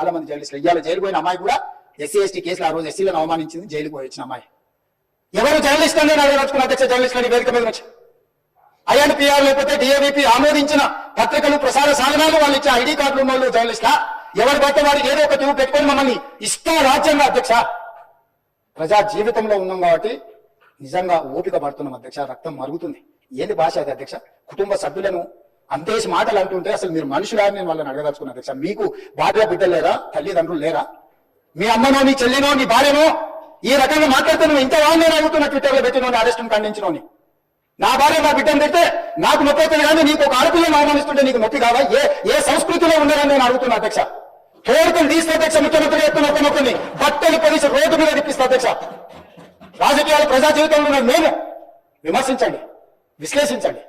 చాలా మంది జర్నలిస్టులు. ఇవాళ జైలు పోయిన అమ్మాయి కూడా ఎస్సీ ఎస్టీ కేసులు ఆ రోజు ఎస్సీలను అవమానించింది, జైలుకు పోయి వచ్చిన అమ్మాయి. ఎవరు జర్నలిస్ట్ అని అడగదలుచుకున్న అధ్యక్ష జర్నలిస్టులని వేదిక మీద వచ్చి ఐఎన్పిఆర్ లేకపోతే డిఏవిపి ఆమోదించిన పత్రికలు ప్రసార సాధనాలు వాళ్ళు ఇచ్చే ఐడి కార్డులు ఉన్న వాళ్ళు జర్నలిస్టులా? ఎవరి పడితే వారికి ఏదో ఒక ట్యూబ్ పెట్టుకొని మమ్మల్ని ఇష్టం రాజ్యంగా అధ్యక్ష ప్రజా జీవితంలో ఉన్నాం కాబట్టి నిజంగా ఓపిక పడుతున్నాం అధ్యక్ష. రక్తం మరుగుతుంది. ఏంది భాష అది అధ్యక్ష? కుటుంబ సభ్యులను అంతేసి మాటలు అంటుంటే అసలు మీరు మనుషులా నేను వాళ్ళని అడగదలుచుకున్నా అధ్యక్ష. మీకు భార్య బిడ్డలు లేరా? తల్లిదండ్రులు లేరా? మీ అమ్మనో నీ చెల్లినో నీ భార్యనో ఈ రకంగా మాట్లాడితే నువ్వు ఇంత వాళ్ళని అడుగుతున్న ట్విట్టర్లో పెట్టినోని అరెస్టును ఖండించినోని. నా భార్య నా బిడ్డను పెడితే నాకు నొప్పి అవుతుంది కానీ నీకు ఒక ఆడపిల్లను అవమానిస్తుంటే నీకు నొప్పి కాదా? ఏ సంస్కృతిలో ఉన్నారని నేను అడుగుతున్నా అధ్యక్ష. కోరికలు తీస్తే అధ్యక్ష ముఖ్యమంత్రి ఎత్తున ఒకరిని బట్టలు పొడిచి రోడ్డు మీద తిప్పిస్తా అధ్యక్ష. రాజకీయాలు ప్రజా జీవితంలో ఉన్న మేము విమర్శించండి, విశ్లేషించండి,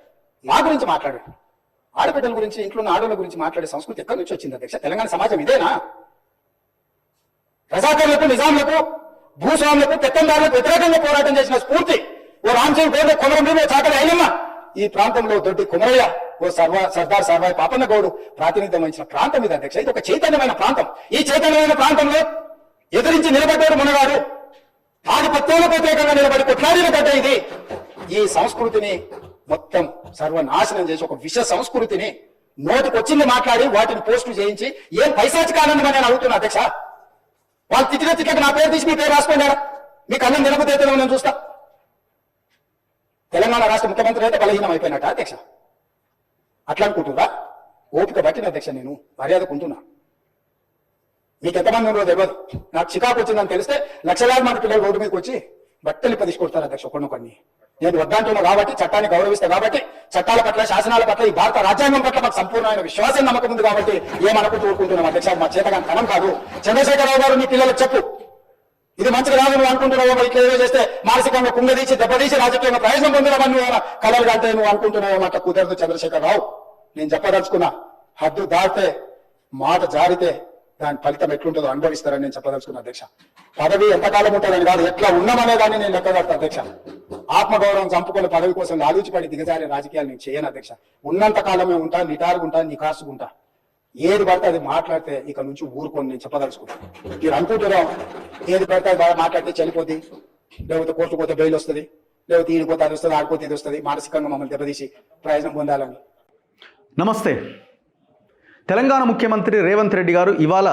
మా గురించి మాట్లాడండి. ఆడబిడ్డల గురించి ఇంట్లో ఉన్న ఆడవాళ్ళ గురించి మాట్లాడే సంస్కృతి ఎక్కడి నుంచి వచ్చింది అధ్యక్ష? తెలంగాణ సమాజం ఇదేనా? రజాకారులకు, నిజాంలకు, భూస్వాములకు, పెత్తందారులకు వ్యతిరేకంగా పోరాటం చేసిన స్ఫూర్తి ఓ రామచంద్ర గౌడ్, కొమరం చాకలి అయినమ్మ, ఈ ప్రాంతంలో దొడ్డి కుమరయ్య, ఓ సర్దార్ సర్వాయి పాపన్న గౌడు ప్రాతినిధ్యం వహించిన ప్రాంతం ఇది అధ్యక్ష. ఇది ఒక చైతన్యమైన ప్రాంతం. ఈ చైతన్యమైన ప్రాంతంలో ఎదిరించి నిలబడ్డాడు మునగాడు. ఆధిపత్యాలకు వ్యతిరేకంగా నిలబడి కొట్లాడిన గడ్డ ఇది. ఈ సంస్కృతిని మొత్తం సర్వనాశనం చేసి ఒక విష సంస్కృతిని నోటికి వచ్చింది మాట్లాడి వాటిని పోస్టు చేయించి ఏం పైశాచికానందమని నేను అడుగుతున్నా అధ్యక్ష. వాళ్ళు తిట్టిన నా పేరు తీసి మీ పేరు రాసుకున్నారా? మీకు అన్నం నిలబడితే నేను చూస్తా. తెలంగాణ రాష్ట్ర ముఖ్యమంత్రి అయితే బలహీనం అయిపోయినట్ట అధ్యక్ష? అట్లా అనుకుంటున్నా? ఓపిక పట్టిన అధ్యక్ష, నేను మర్యాదకుంటున్నా. మీకు ఎంతమంది ఉన్నదో తెలియదు. నాకు చికాకు వచ్చిందని తెలిస్తే లక్షలాది మంది పిల్లలు రోడ్డు మీదకి వచ్చి బట్టలు పదిసుకొడతారు అధ్యక్ష ఒకరినొకరిని. నేను వద్దంటున్నా కాబట్టి, చట్టాన్ని గౌరవిస్తా కాబట్టి, చట్టాల పట్ల, శాసనాల పట్ల, ఈ భారత రాజ్యాంగం పట్ల మాకు సంపూర్ణమైన విశ్వాసం, నమ్మకం ఉంది కాబట్టి ఏమనుకుంటూ ఊరుకుంటున్నాం అధ్యక్ష. మా చేతగాని తనం కాదు. చంద్రశేఖరరావు గారు నీ పిల్లలకు చెప్పు, ఇది మంచిగా రాదు నువ్వు అనుకుంటున్నావు, ఇట్లా ఏదో చేస్తే మానసికంగా కుంగదీసి దెబ్బతీసి రాజకీయంగా ప్రయోజనం పొందినామని నువ్వు కలలు కంటే నువ్వు అనుకుంటున్నావు. అట్లా కుదరదు చంద్రశేఖరరావు. నేను చెప్పదలుచుకున్నా, హద్దు దాటితే, మాట జారితే దాని ఫలితం ఎట్లుంటుందో అనుభవిస్తారని నేను చెప్పదలుచుకున్నా అధ్యక్ష. పదవి ఎంతకాలం ఉంటుందని కాదు, ఎట్లా ఉన్నామనే దాన్ని నేను లెక్కగడతా అధ్యక్ష. ఆత్మగౌరవం చంపుకుని పదవి కోసం లాలూచిపడి దిగజారే రాజకీయాలు నేను చేయను అధ్యక్ష. ఉన్నంత కాలమే ఉంటా, నిటారుగుంటా, నికాసుకుంటా. ఏది పడితే అది మాట్లాడితే ఇక నుంచి ఊరుకొని నేను చెప్పదలుచుకున్నా. మీరు అనుకుంటున్నాం ఏది పడితే అది బాగా మాట్లాడితే చనిపోద్ది, లేకపోతే కోర్టు పోతే బెయిల్ వస్తుంది, లేకపోతే ఈడిపోతే అది వస్తుంది, ఆడిపోతే ఇది వస్తుంది, మానసికంగా మమ్మల్ని దెబ్బతీసి ప్రయోజనం పొందాలని. నమస్తే. తెలంగాణ ముఖ్యమంత్రి రేవంత్ రెడ్డి గారు ఇవాళ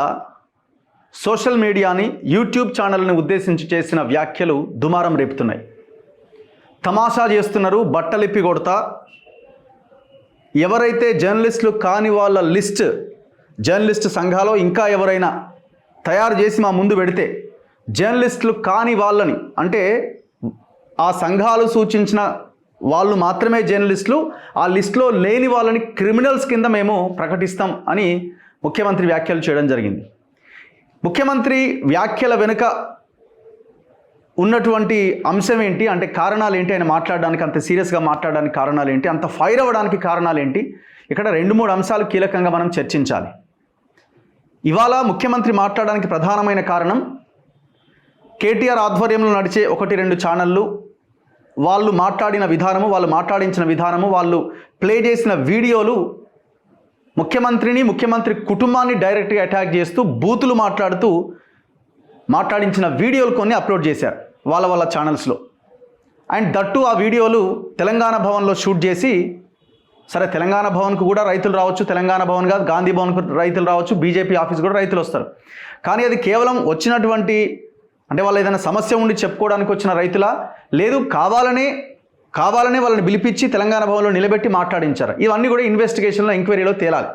సోషల్ మీడియాని, యూట్యూబ్ ఛానల్ని ఉద్దేశించి చేసిన వ్యాఖ్యలు దుమారం రేపుతున్నాయి. తమాషా చేస్తున్నారు, బట్టలిప్పి కొడతా. ఎవరైతే జర్నలిస్టులు కాని వాళ్ళ లిస్ట్, జర్నలిస్టు సంఘాలో ఇంకా ఎవరైనా తయారు చేసి మా ముందు పెడితే, జర్నలిస్టులు కాని వాళ్ళని, అంటే ఆ సంఘాలు సూచించిన వాళ్ళు మాత్రమే జర్నలిస్టులు, ఆ లిస్టులో లేని వాళ్ళని క్రిమినల్స్ కింద మేము ప్రకటిస్తాం అని ముఖ్యమంత్రి వ్యాఖ్యలు చేయడం జరిగింది. ముఖ్యమంత్రి వ్యాఖ్యల వెనుక ఉన్నటువంటి అంశం ఏంటి, అంటే కారణాలు ఏంటి, ఆయన మాట్లాడడానికి అంత సీరియస్గా మాట్లాడడానికి కారణాలు ఏంటి, అంత ఫైర్ అవ్వడానికి కారణాలు ఏంటి? ఇక్కడ 2-3 అంశాలు కీలకంగా మనం చర్చించాలి. ఇవాళ ముఖ్యమంత్రి మాట్లాడడానికి ప్రధానమైన కారణం కేటీఆర్ ఆధ్వర్యంలో నడిచే 1-2 ఛానళ్ళు, వాళ్ళు మాట్లాడిన విధానము, వాళ్ళు మాట్లాడించిన విధానము, వాళ్ళు ప్లే చేసిన వీడియోలు ముఖ్యమంత్రిని, ముఖ్యమంత్రి కుటుంబాన్ని డైరెక్ట్గా అటాక్ చేస్తూ బూతులు మాట్లాడించిన వీడియోలు కొన్ని అప్లోడ్ చేశారు వాళ్ళ ఛానల్స్లో. అండ్ దట్టు ఆ వీడియోలు తెలంగాణ భవన్లో షూట్ చేసి, సరే తెలంగాణ భవన్కు కూడా రైతులు రావచ్చు, తెలంగాణ భవన్ కాదు గాంధీ భవన్కు రైతులు రావచ్చు, బీజేపీ ఆఫీస్ కూడా రైతులు వస్తారు. కానీ అది కేవలం వచ్చినటువంటి, అంటే వాళ్ళు ఏదైనా సమస్య ఉండి చెప్పుకోవడానికి వచ్చిన రైతులా, లేదు కావాలనే వాళ్ళని పిలిపించి తెలంగాణ భవన్లో నిలబెట్టి మాట్లాడించారు. ఇవన్నీ కూడా ఇన్వెస్టిగేషన్లో, ఎంక్వైరీలో తేలాలి.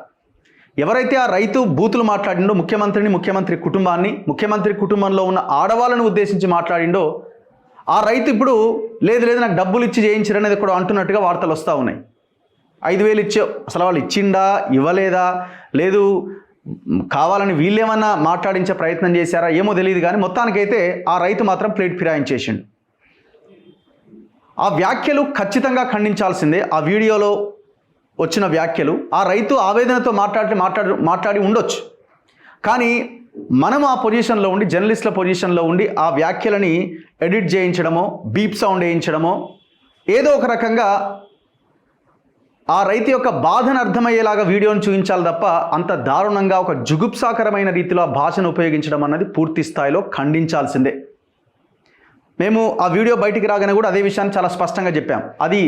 ఎవరైతే ఆ రైతు బూతులు మాట్లాడిండో, ముఖ్యమంత్రిని, ముఖ్యమంత్రి కుటుంబాన్ని, ముఖ్యమంత్రి కుటుంబంలో ఉన్న ఆడవాళ్ళను ఉద్దేశించి మాట్లాడిండో, ఆ రైతు ఇప్పుడు లేదు నాకు డబ్బులు ఇచ్చి చేయించారనేది కూడా అంటున్నట్టుగా వార్తలు వస్తూ ఉన్నాయి. 5,000 ఇచ్చే, అసలు వాళ్ళు ఇచ్చిండా, ఇవ్వలేదా, లేదు కావాలని వీళ్ళేమన్నా మాట్లాడించే ప్రయత్నం చేశారా ఏమో తెలియదు. కానీ మొత్తానికైతే ఆ రైతు మాత్రం ప్లేట్ ఫిరాయించేసిండు. ఆ వ్యాఖ్యలు ఖచ్చితంగా ఖండించాల్సిందే. ఆ వీడియోలో వచ్చిన వ్యాఖ్యలు, ఆ రైతు ఆవేదనతో మాట్లాడి ఉండొచ్చు. కానీ మనం ఆ పొజిషన్లో ఉండి, జర్నలిస్టుల పొజిషన్లో ఉండి ఆ వ్యాఖ్యలని ఎడిట్ చేయించడమో, బీప్ సౌండ్ వేయించడమో, ఏదో ఒక రకంగా ఆ రైతు యొక్క బాధను అర్థమయ్యేలాగా వీడియోను చూపించాలి తప్ప అంత దారుణంగా ఒక జుగుప్సాకరమైన రీతిలో ఆ భాషను ఉపయోగించడం అన్నది పూర్తి స్థాయిలో ఖండించాల్సిందే. మేము ఆ వీడియో బయటికి రాగానే కూడా అదే విషయాన్ని చాలా స్పష్టంగా చెప్పాం. అది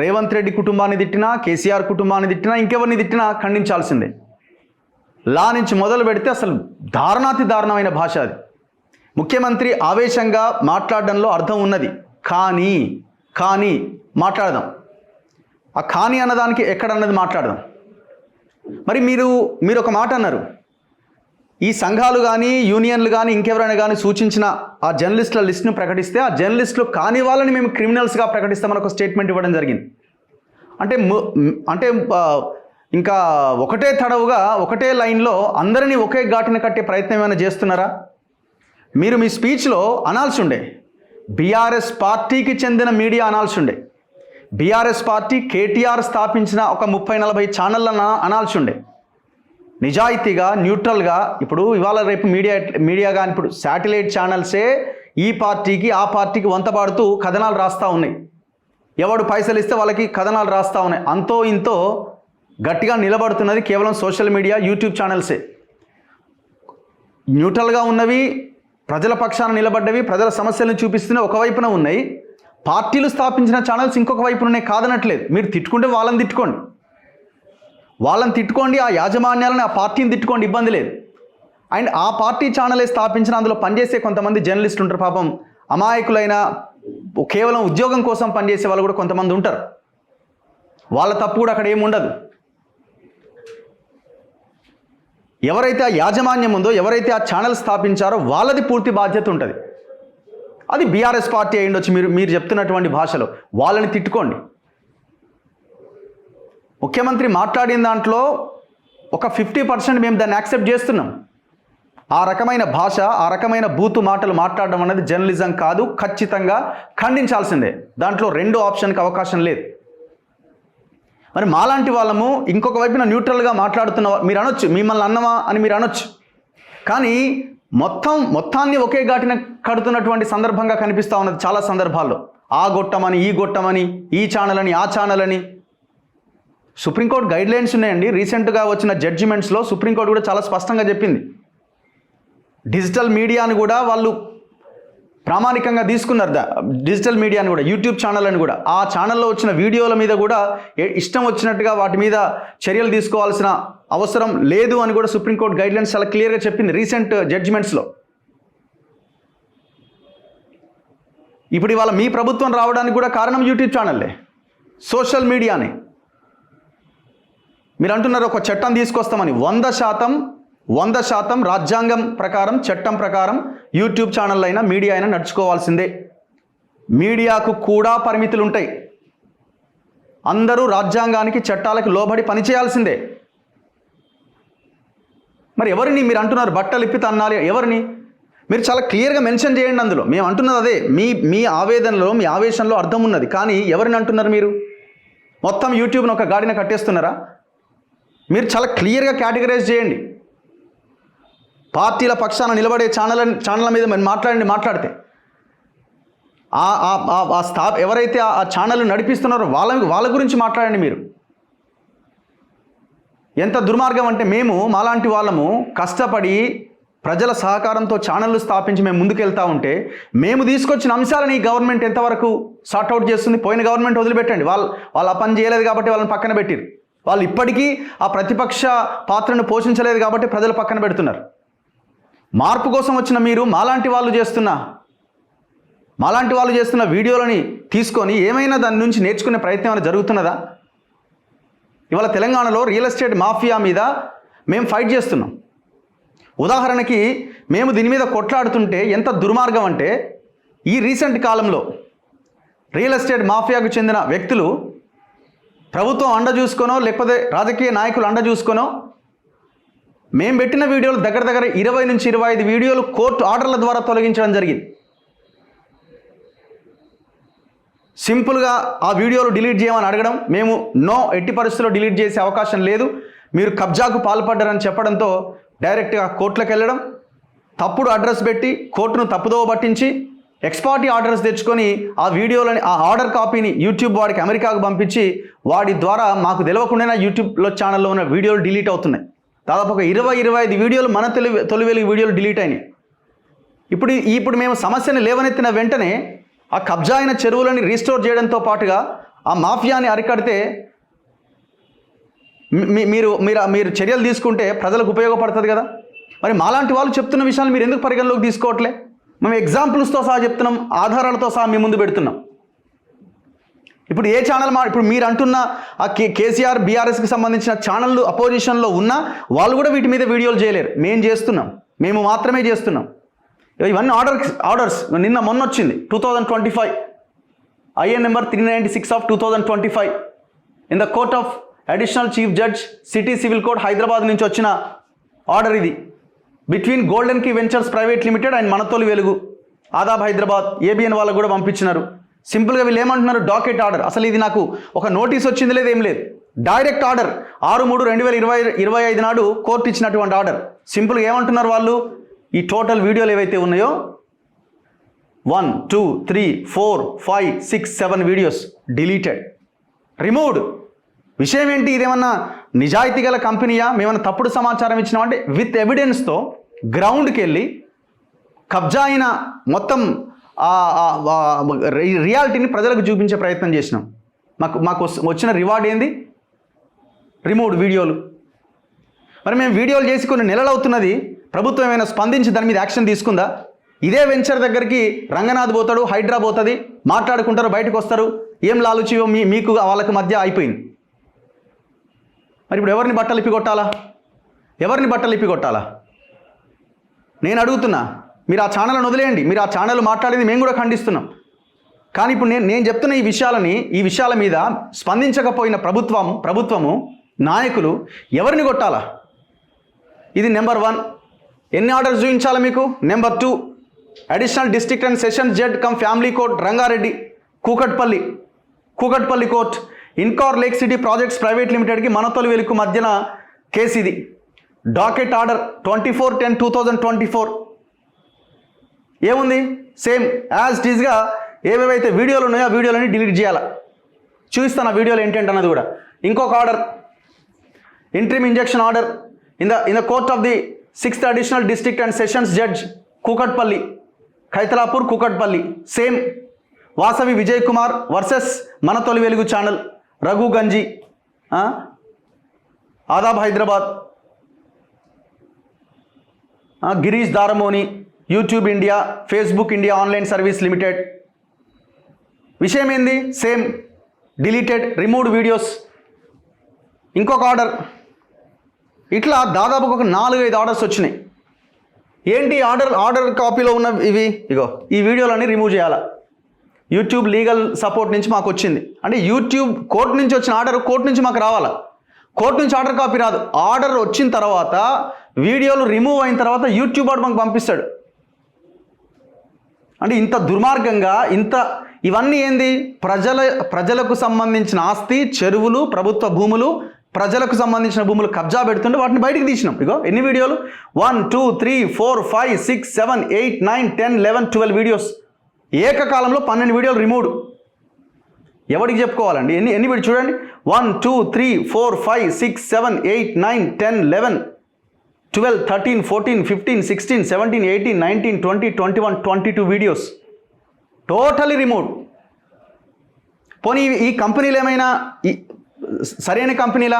రేవంత్ రెడ్డి కుటుంబాన్ని తిట్టినా, కేసీఆర్ కుటుంబాన్ని తిట్టినా, ఇంకెవరిని తిట్టినా ఖండించాల్సిందే. లా నుంచి మొదలు పెడితే అసలు దారుణాతి దారుణమైన భాష అది. ముఖ్యమంత్రి ఆవేశంగా మాట్లాడడంలో అర్థం ఉన్నది, కానీ మాట్లాడదాం. ఆ కానీ అన్నదానికి ఎక్కడన్నది మాట్లాడదాం. మరి మీరు ఒక మాట అన్నారు, ఈ సంఘాలు కానీ యూనియన్లు కానీ ఇంకెవరైనా కానీ సూచించిన ఆ జర్నలిస్టుల లిస్ట్ను ప్రకటిస్తే ఆ జర్నలిస్టులు కాని వాళ్ళని మేము క్రిమినల్స్గా ప్రకటిస్తామని ఒక స్టేట్మెంట్ ఇవ్వడం జరిగింది. అంటే ఇంకా ఒకటే తడవుగా ఒకటే లైన్లో అందరినీ ఒకే ఘాటిన కట్టే ప్రయత్నం ఏమైనా చేస్తున్నారా? మీరు మీ స్పీచ్లో అనాల్సి ఉండే, బీఆర్ఎస్ పార్టీకి చెందిన మీడియా అనాల్సి ఉండే, బీఆర్ఎస్ పార్టీ కేటీఆర్ స్థాపించిన ఒక 30-40 ఛానళ్ళను అనాల్సి ఉండే. నిజాయితీగా న్యూట్రల్గా ఇప్పుడు ఇవాళ రేపు మీడియా కానీ ఇప్పుడు శాటిలైట్ ఛానల్సే ఈ పార్టీకి ఆ పార్టీకి వంతపాడుతూ కథనాలు రాస్తూ ఉన్నాయి. ఎవడు పైసలు ఇస్తే వాళ్ళకి కథనాలు రాస్తూ ఉన్నాయి. అంతో ఇంతో గట్టిగా నిలబడుతున్నది కేవలం సోషల్ మీడియా, యూట్యూబ్ ఛానల్సే. న్యూట్రల్గా ఉన్నవి, ప్రజల పక్షాన నిలబడ్డవి, ప్రజల సమస్యలను చూపిస్తున్న ఒకవైపున ఉన్నాయి. పార్టీలు స్థాపించిన ఛానల్స్ ఇంకొక వైపున ఉన్నాయి, కాదనట్లేదు. మీరు తిట్టుకుంటే వాళ్ళని తిట్టుకోండి, ఆ యాజమాన్యాలను, ఆ పార్టీని తిట్టుకోండి, ఇబ్బంది లేదు. అండ్ ఆ పార్టీ ఛానలే స్థాపించిన అందులో పనిచేసే కొంతమంది జర్నలిస్టులు ఉంటారు, పాపం అమాయకులైన కేవలం ఉద్యోగం కోసం పనిచేసే వాళ్ళు కూడా కొంతమంది ఉంటారు. వాళ్ళ తప్పు కూడా అక్కడ ఏమి ఉండదు. ఎవరైతే ఆ యాజమాన్యం ఉందో, ఎవరైతే ఆ ఛానల్ స్థాపించారో వాళ్ళది పూర్తి బాధ్యత ఉంటుంది. అది బీఆర్ఎస్ పార్టీ అయి ఉండొచ్చు. మీరు చెప్తున్నటువంటి భాషలో వాళ్ళని తిట్టుకోండి. ముఖ్యమంత్రి మాట్లాడిన దాంట్లో ఒక 50% మేము దాన్ని యాక్సెప్ట్ చేస్తున్నాం. ఆ రకమైన భాష, ఆ రకమైన బూతు మాటలు మాట్లాడడం అనేది జర్నలిజం కాదు, ఖచ్చితంగా ఖండించాల్సిందే. దాంట్లో రెండో ఆప్షన్కి అవకాశం లేదు. మరి మాలాంటి వాళ్ళము ఇంకొక వైపున న్యూట్రల్గా మాట్లాడుతున్న మీరు అనొచ్చు, మిమ్మల్ని అన్నమా అని మీరు అనొచ్చు. కానీ మొత్తాన్ని ఒకే ఘాటిన కడుతున్నటువంటి సందర్భంగా కనిపిస్తూ ఉన్నది చాలా సందర్భాల్లో. ఆ గొట్టమని, ఈ గొట్టమని, ఈ ఛానల్ అని, ఆ ఛానల్ అని. సుప్రీంకోర్టు గైడ్లైన్స్ ఉన్నాయండి. రీసెంట్గా వచ్చిన జడ్జిమెంట్స్లో సుప్రీంకోర్టు కూడా చాలా స్పష్టంగా చెప్పింది. డిజిటల్ మీడియాని కూడా వాళ్ళు ప్రామాణికంగా తీసుకున్నారు. డిజిటల్ మీడియాని కూడా, యూట్యూబ్ ఛానల్ అని కూడా, ఆ ఛానల్లో వచ్చిన వీడియోల మీద కూడా ఇష్టం వచ్చినట్టుగా వాటి మీద చర్యలు తీసుకోవాల్సిన అవసరం లేదు అని కూడా సుప్రీంకోర్టు గైడ్లైన్స్ చాలా క్లియర్గా చెప్పింది రీసెంట్ జడ్జిమెంట్స్లో. ఇప్పుడు ఇవాళ మీ ప్రభుత్వం రావడానికి కూడా కారణం యూట్యూబ్ ఛానల్లే, సోషల్ మీడియాని. మీరు అంటున్నారు ఒక చట్టం తీసుకొస్తామని. 100% రాజ్యాంగం ప్రకారం, చట్టం ప్రకారం యూట్యూబ్ ఛానల్ అయినా మీడియా అయినా నడుచుకోవాల్సిందే. మీడియాకు కూడా పరిమితులు ఉంటాయి. అందరూ రాజ్యాంగానికి, చట్టాలకు లోబడి పనిచేయాల్సిందే. మరి ఎవరిని మీరు అంటున్నారు బట్టలు ఇప్పి తన్నాలి? ఎవరిని మీరు చాలా క్లియర్గా మెన్షన్ చేయండి. అందులో మేము అంటున్నది అదే. మీ ఆవేదనలో, మీ ఆవేశంలో అర్థం ఉన్నది. కానీ ఎవరిని అంటున్నారు మీరు? మొత్తం యూట్యూబ్ను ఒక గాడిన కట్టేస్తున్నారా? మీరు చాలా క్లియర్గా కేటగరైజ్ చేయండి. పార్టీల పక్షాన నిలబడే ఛానళ్ళ మీద మీరు మాట్లాడితే ఎవరైతే ఆ ఛానల్ నడిపిస్తున్నారో వాళ్ళ గురించి మాట్లాడండి. మీరు ఎంత దుర్మార్గం అంటే, మాలాంటి వాళ్ళము కష్టపడి ప్రజల సహకారంతో ఛానళ్ళు స్థాపించి మేము ముందుకెళ్తూ ఉంటే మేము తీసుకొచ్చిన అంశాలని ఈ గవర్నమెంట్ ఎంతవరకు సార్ట్అవుట్ చేస్తుంది? పోయిన గవర్నమెంట్ వదిలిపెట్టండి, వాళ్ళు ఆ పని చేయలేదు కాబట్టి వాళ్ళని పక్కన పెట్టిరు. వాళ్ళు ఇప్పటికీ ఆ ప్రతిపక్ష పాత్రను పోషించలేదు కాబట్టి ప్రజలు పక్కన పెడుతున్నారు. మార్పు కోసం వచ్చిన మీరు మాలాంటి వాళ్ళు చేస్తున్న వీడియోలని తీసుకొని ఏమైనా దాని నుంచి నేర్చుకునే ప్రయత్నం ఏమైనా జరుగుతున్నదా? ఇవాళ తెలంగాణలో రియల్ ఎస్టేట్ మాఫియా మీద మేము ఫైట్ చేస్తున్నాం. ఉదాహరణకి మేము దీని మీద కొట్లాడుతుంటే ఎంత దుర్మార్గం అంటే, ఈ రీసెంట్ కాలంలో రియల్ ఎస్టేట్ మాఫియాకు చెందిన వ్యక్తులు ప్రభుత్వం అండ చూసుకొనో లేకపోతే రాజకీయ నాయకులు అండ చూసుకొనో మేము పెట్టిన వీడియోలు దగ్గర 20 నుంచి 25 వీడియోలు కోర్టు ఆర్డర్ల ద్వారా తొలగించడం జరిగింది. సింపుల్గా ఆ వీడియోలు డిలీట్ చేయమని అడగడం, మేము ఎట్టి పరిస్థితుల్లో డిలీట్ చేసే అవకాశం లేదు, మీరు కబ్జాకు పాల్పడ్డారని చెప్పడంతో డైరెక్ట్గా కోర్టులకు వెళ్ళడం, తప్పుడు అడ్రస్ పెట్టి కోర్టును తప్పుదోవ పట్టించి ఎక్స్పార్టీ ఆర్డర్స్ తెచ్చుకొని ఆ వీడియోలని ఆ ఆర్డర్ కాపీని యూట్యూబ్ వాడికి అమెరికాకు పంపించి వాడి ద్వారా మాకు తెలియకుండా యూట్యూబ్లో ఛానల్లో ఉన్న వీడియోలు డిలీట్ అవుతున్నాయి. దాదాపు ఒక 20-25 వీడియోలు మన తొలి వెలుగు వీడియోలు డిలీట్ అయినాయి. ఇప్పుడు మేము సమస్యని లేవనెత్తిన వెంటనే ఆ కబ్జా అయిన చెరువులని రీస్టోర్ చేయడంతో పాటుగా ఆ మాఫియాని అరికడితే మీరు చర్యలు తీసుకుంటే ప్రజలకు ఉపయోగపడుతుంది కదా. మరి మాలాంటి వాళ్ళు చెప్తున్న విషయాలు మీరు ఎందుకు పరిగణలోకి తీసుకోవట్లే? మేము ఎగ్జాంపుల్స్తో సహా చెప్తున్నాం, ఆధారాలతో సహా మీ ముందు పెడుతున్నాం. ఇప్పుడు ఏ ఛానల్ ఇప్పుడు మీరు అంటున్న ఆ కేసీఆర్ బీఆర్ఎస్కి సంబంధించిన ఛానళ్ళు అపోజిషన్లో ఉన్నా వాళ్ళు కూడా వీటి మీద వీడియోలు చేయలేరు. మేము మాత్రమే చేస్తున్నాం. ఇవన్నీ ఆర్డర్స్ నిన్న మొన్న వచ్చింది 2025 IN number 396 of 2025 in the court of additional chief judge city civil court Hyderabad నుంచి వచ్చిన ఆర్డర్ ఇది. Between golden key ventures private limited and Manatoli Velugu Aadab Hyderabad ABN వాళ్ళకు కూడా పంపించినారు. సింపుల్గా వీళ్ళు ఏమంటున్నారు, డాకెట్ ఆర్డర్. అసలు ఇది నాకు ఒక నోటీస్ వచ్చింది లేదు, ఏం లేదు. డైరెక్ట్ ఆర్డర్ 6/3/2025 నాడు కోర్టు ఇచ్చినటువంటి ఆర్డర్. సింపుల్గా ఏమంటున్నారు వాళ్ళు, ఈ టోటల్ వీడియోలు ఏవైతే ఉన్నాయో 1 2 3 4 5 6 7 వీడియోస్ డిలీటెడ్, రిమూవ్డ్. విషయం ఏంటి? ఇదేమన్నా నిజాయితీ గల కంపెనీయా? మేమన్నా తప్పుడు సమాచారం ఇచ్చినామంటే విత్ ఎవిడెన్స్తో గ్రౌండ్కి వెళ్ళి కబ్జా అయిన మొత్తం రియాలిటీని ప్రజలకు చూపించే ప్రయత్నం చేసినాం. మాకు వచ్చిన రివార్డ్ ఏంది? రిమూవ్డ్ వీడియోలు. మరి మేము వీడియోలు చేసి కొన్ని నెలలు అవుతున్నది, ప్రభుత్వం ఏమైనా స్పందించి దాని మీద యాక్షన్ తీసుకుందా? ఇదే వెంచర్ దగ్గరికి రంగనాథ్ పోతాడు, హైడ్రా పోతుంది, మాట్లాడుకుంటారు, బయటకు వస్తారు. ఏం లాలుచియో మీకు వాళ్ళకి మధ్య అయిపోయింది. మరి ఇప్పుడు ఎవరిని బట్టలు ఇప్పి కొట్టాలా? నేను అడుగుతున్నా, మీరు ఆ ఛానల్ని వదిలేయండి. మీరు ఆ ఛానల్ మాట్లాడేది మేము కూడా ఖండిస్తున్నాం. కానీ ఇప్పుడు నేను చెప్తున్న ఈ విషయాల మీద స్పందించకపోయిన ప్రభుత్వము నాయకులు ఎవరిని కొట్టాలా? ఇది నెంబర్ 1. ఎన్ని ఆర్డర్స్ చూపించాలా మీకు? Number 2, additional district and sessions judge cum family court Rangareddy Kukatpally court Incor lake city projects private లిమిటెడ్కి మనతోలి వెలుగు మధ్యన కేసు ఇది. Docket order 24/10/2024. ఏముంది? సేమ్ యాజ్ ఇట్ ఈజ్గా ఏవేవైతే వీడియోలు ఉన్నాయో ఆ వీడియోలని డిలీట్ చేయాలా. చూపిస్తాను ఆ వీడియోలు ఏంటన్నది కూడా. ఇంకొక order, interim injection order in the court of the 6th additional district and sessions judge Kukatpally Khaitalapur Kukatpally. Same Vasavi Vijay Kumar versus Manatoli Velugu channel Raghu Ganji Aadab Hyderabad, Girish Daramoni YouTube India Facebook India online service limited. విషయం ఏంది? Same deleted, removed videos. ఇంకొక ఆర్డర్. ఇట్లా దాదాపుగా ఒక 4-5 ఆర్డర్స్ వచ్చినాయి. ఏంటి ఆర్డర్ కాపీలో ఉన్న ఇగో ఈ వీడియోలన్నీ రిమూవ్ చేయాలా. యూట్యూబ్ లీగల్ సపోర్ట్ నుంచి మాకు వచ్చింది. అంటే యూట్యూబ్ కోర్టు నుంచి వచ్చిన ఆర్డర్ కోర్టు నుంచి మాకు రావాలా. కోర్టు నుంచి ఆర్డర్ కాపీ రాదు. ఆర్డర్ వచ్చిన తర్వాత వీడియోలు రిమూవ్ అయిన తర్వాత యూట్యూబ్ వాడు మాకు పంపిస్తాడు. అంటే ఇంత దుర్మార్గంగా ఇవన్నీ ఏంది? ప్రజలకు సంబంధించిన ఆస్తి, చెరువులు, ప్రభుత్వ భూములు, ప్రజలకు సంబంధించిన భూములు కబ్జా పెడుతుంటే వాటిని బయటికి తీసినాం. ఇగో ఎన్ని వీడియోలు? 1 2 3 4 5 6 7 8 9 10 11 12 వీడియోస్. ఏకకాలంలో 12 వీడియోలు రిమూవ్డ్. ఎవరికి చెప్పుకోవాలండి? ఎన్ని వీడియో చూడండి. 1 2 3 4 5 6 7 8 9 10 11 12 13 14 15 16 17 18 19 20 21 22 వీడియోస్ టోటలీ రిమూవ్డ్. పోనీ ఈ కంపెనీలు ఏమైనా సరైన కంపెనీలా?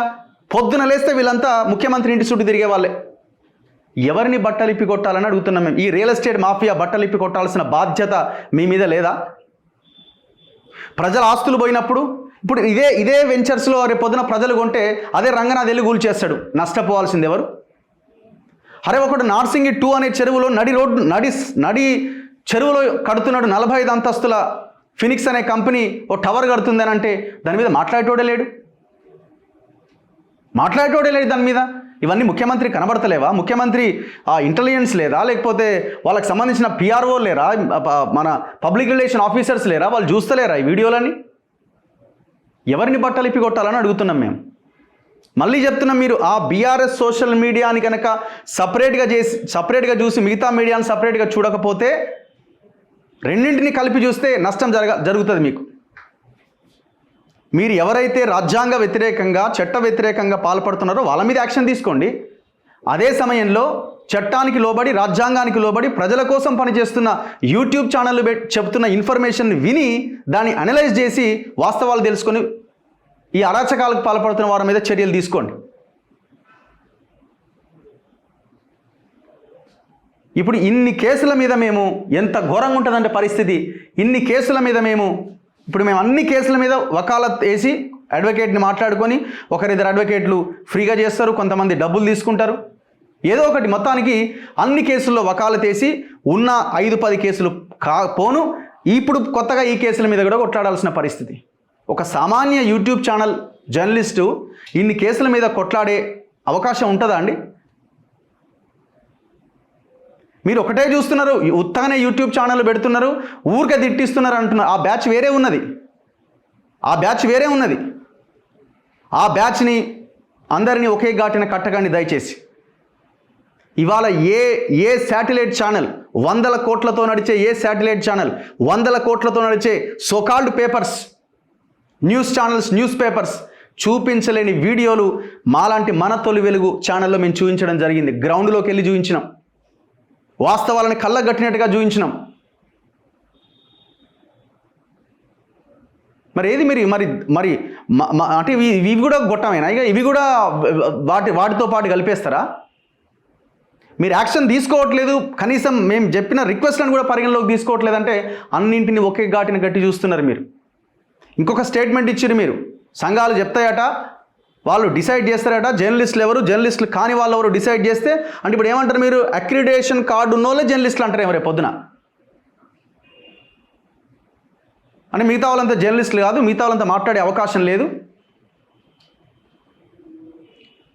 పొద్దున లేస్తే వీళ్ళంతా ముఖ్యమంత్రి ఇంటి చుట్టూ తిరిగే వాళ్ళే. ఎవరిని బట్టలిప్పి కొట్టాలని అడుగుతున్నాం మేము. ఈ రియల్ ఎస్టేట్ మాఫియా బట్టలిప్పి కొట్టాల్సిన బాధ్యత మీ మీద లేదా? ప్రజల ఆస్తులు పోయినప్పుడు ఇప్పుడు ఇదే వెంచర్స్లో రేపు పొద్దున ప్రజలు కొంటే అదే రంగనాథ్ వెళ్ళి కూల్చేస్తాడు. నష్టపోవాల్సింది ఎవరు? అరే ఒకటి నార్సింగి 2 అనే చెరువులో నడి చెరువులో కడుతున్నాడు 45 అంతస్తుల ఫినిక్స్ అనే కంపెనీ ఓ టవర్ కడుతుంది అని అంటే దాని మీద మాట్లాడేటోడే లేడు దాని మీద. ఇవన్నీ ముఖ్యమంత్రి కనబడతలేవా? ముఖ్యమంత్రి ఇంటెలిజెన్స్ లేదా? లేకపోతే వాళ్ళకి సంబంధించిన PRO లేరా? మన పబ్లిక్ రిలేషన్ ఆఫీసర్స్ లేరా? వాళ్ళు చూస్తలేరా ఈ వీడియోలని? ఎవరిని బట్టలిప్పి కొట్టాలని అడుగుతున్నాం మేము. మళ్ళీ చెప్తున్నాం, మీరు ఆ బీఆర్ఎస్ సోషల్ మీడియాని కనుక సపరేట్గా చూసి మిగతా మీడియాని సపరేట్గా చూడకపోతే రెండింటిని కలిపి చూస్తే నష్టం జరుగుతుంది మీకు. మీరు ఎవరైతే రాజ్యాంగ వ్యతిరేకంగా చట్ట వ్యతిరేకంగా పాల్పడుతున్నారో వాళ్ళ మీద యాక్షన్ తీసుకోండి. అదే సమయంలో చట్టానికి లోబడి రాజ్యాంగానికి లోబడి ప్రజల కోసం పనిచేస్తున్న యూట్యూబ్ ఛానళ్ళు చెప్తున్న ఇన్ఫర్మేషన్ విని దాన్ని అనలైజ్ చేసి వాస్తవాలు తెలుసుకొని ఈ అరాచకాలకు పాల్పడుతున్న వారి మీద చర్యలు తీసుకోండి. ఇప్పుడు ఇన్ని కేసుల మీద మేము ఎంత ఘోరంగా ఉంటుందంటే పరిస్థితి, ఇన్ని కేసుల మీద మేము అన్ని కేసుల మీద వకాలత్ వేసి అడ్వకేట్ని మాట్లాడుకొని ఒకరిద్దరు అడ్వకేట్లు ఫ్రీగా చేస్తారు, కొంతమంది డబ్బులు తీసుకుంటారు, ఏదో ఒకటి మొత్తానికి అన్ని కేసుల్లో వకాలత్ వేసి ఉన్న 5-10 కేసులు పోను ఇప్పుడు కొత్తగా ఈ కేసుల మీద కూడా కొట్లాడాల్సిన పరిస్థితి. ఒక సామాన్య యూట్యూబ్ ఛానల్ జర్నలిస్టు ఇన్ని కేసుల మీద కొట్లాడే అవకాశం ఉంటుందా అండి? మీరు ఒకటే చూస్తున్నారు, ఉత్తగానే యూట్యూబ్ ఛానల్ పెడుతున్నారు, ఊరికే తిట్టిస్తున్నారు అంటున్నారు. ఆ బ్యాచ్ వేరే ఉన్నది, ఆ బ్యాచ్ని అందరినీ ఒకే ఘాటిన కట్టకండి దయచేసి. ఇవాళ ఏ శాటిలైట్ ఛానల్ 100 కోట్లతో నడిచే శాటిలైట్ ఛానల్ 100 కోట్లతో నడిచే so called papers, news channels, news papers చూపించలేని వీడియోలు మాలాంటి మన తొలి వెలుగు ఛానల్లో మేము చూపించడం జరిగింది. గ్రౌండ్లోకి వెళ్ళి చూపించినాం, వాస్తవాలను కళ్ళగట్టినట్టుగా చూపించినాం. మరి ఏది మరి అంటే ఇవి కూడా గొట్టమేనా? ఇక ఇవి కూడా వాటితో పాటు కలిపేస్తారా? మీరు యాక్షన్ తీసుకోవట్లేదు, కనీసం మేము చెప్పిన రిక్వెస్ట్లను కూడా పరిగణలోకి తీసుకోవట్లేదంటే అన్నింటినీ ఒకే ఘాటిని గట్టి చూస్తున్నారు మీరు. ఇంకొక స్టేట్మెంట్ ఇచ్చారు మీరు, సంఘాలు చెప్తాయట, వాళ్ళు డిసైడ్ చేస్తారట, జర్నలిస్టులు కాని వాళ్ళు ఎవరు డిసైడ్ చేస్తే అంటే ఇప్పుడు ఏమంటారు మీరు? అక్రిడేషన్ కార్డు ఉన్నోళ్ళే జర్నలిస్టులు అంటారు ఏమో రేపు పొద్దున. అంటే మిగతా వాళ్ళంతా జర్నలిస్టులు కాదు, మిగతా వాళ్ళంతా మాట్లాడే అవకాశం లేదు.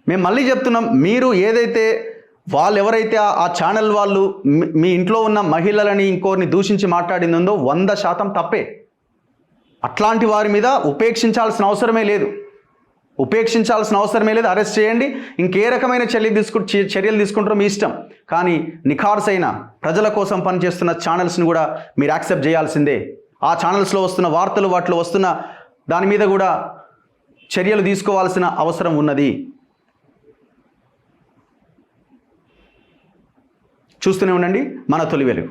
మేము మళ్ళీ చెప్తున్నాం, మీరు ఏదైతే ఎవరైతే ఆ ఛానల్ వాళ్ళు మీ ఇంట్లో ఉన్న మహిళలని ఇంకోరిని దూషించి మాట్లాడిందో 100% తప్పే. అట్లాంటి వారి మీద ఉపేక్షించాల్సిన అవసరమే లేదు. అరెస్ట్ చేయండి, ఇంకే రకమైన చర్యలు తీసుకుంటారో మీ ఇష్టం. కానీ నిఖార్సైన ప్రజల కోసం పనిచేస్తున్న ఛానల్స్ని కూడా మీరు యాక్సెప్ట్ చేయాల్సిందే. ఆ ఛానల్స్లో వస్తున్న వార్తలు, వాటిలో వస్తున్న దాని మీద కూడా చర్యలు తీసుకోవాల్సిన అవసరం ఉన్నది. చూస్తూనే ఉండండి మన తొలి వెలుగు.